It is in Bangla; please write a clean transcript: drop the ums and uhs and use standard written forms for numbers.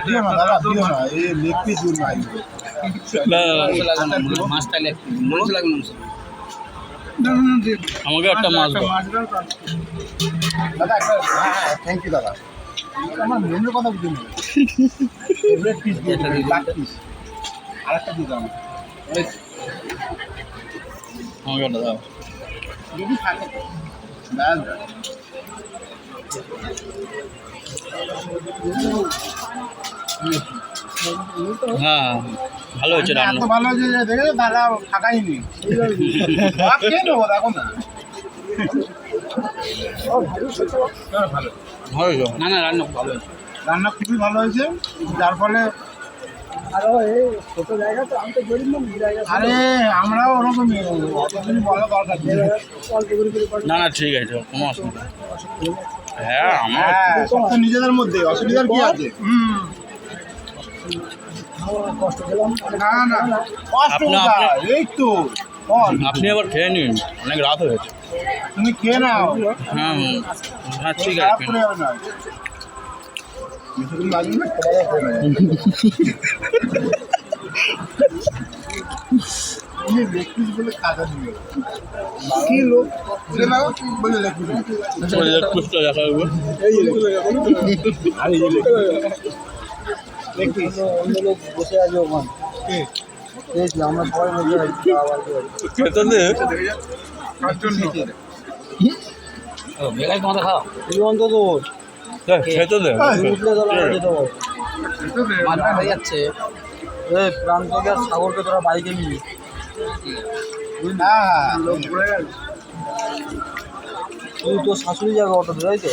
দিও না দাদা, দিও না, এই লেগ পিস দিও না। মাছটা মাংস লাগবে মাংস। আমাকে একটা মাছ দাও। দাদা একটা, হ্যাঁ থ্যাংক ইউ দাদা। আমার মেনুর কথা বুঝে নেই। ফেভারিট পিস দিয়ে দেবেন, লাগ পিস। আরেকটা দিয়ে দাও। আমাকে একটা দাও। যদি থাকে তো। ব্যাস ব্যাস। হ্যাঁ ভালো হয়েছে এত রান্না। ভালো হয়েছে যে দেখেছো দাদা থাকাই নেই। ভাত খেয়ে নেবো দেখো না। ভালো। ভালো হয়েছে। না না রান্না ভালো হয়েছে। রান্না খুবই ভালো হয়েছে, যার ফলে আরে আমরাও ওরকমই, অত কিছু বলা দরকার নেই। না না ঠিক আছে, কোনো অসুবিধা নেই। হ্যাঁ আমার হ্যাঁ, সব তো নিজেদের মধ্যে, অসুবিধার কি আছে? না না কষ্ট কোথায়? এই তো বল, আপনি আবার খেয়ে নিন, অনেক রাত হয়েছে। তুমি খেয়ে নাও, হ্যাঁ হ্যাঁ ঠিক খারাপ আছে। করে যাবে না। বেশিক্ষণ লাগবে না, খাওয়া দাওয়া করে নাও। তুমি লেগ পিস বলে কাজা দিবে কি লোক বলে লেগ পিস ওই যে কুচটা দেখা যাবে। আরে এই লেগ পিস অন্য লোক বসে আছে ওখানে, দেখছি আমরা সবাই বসে আছি। খেতে দে। বেকার তোমাদের খাও এই অন্তত খেতে দে। উঠলে তোরা যেতে পারো। মাছ হয়ে যাচ্ছে। প্রান্তকে আর সাগরকে তোরা বাইকে নিবি। হ্যাঁ লোক ঘুরে গেল। তুই তোর শাশুড়ি যাবে অটোতে, তাই তো?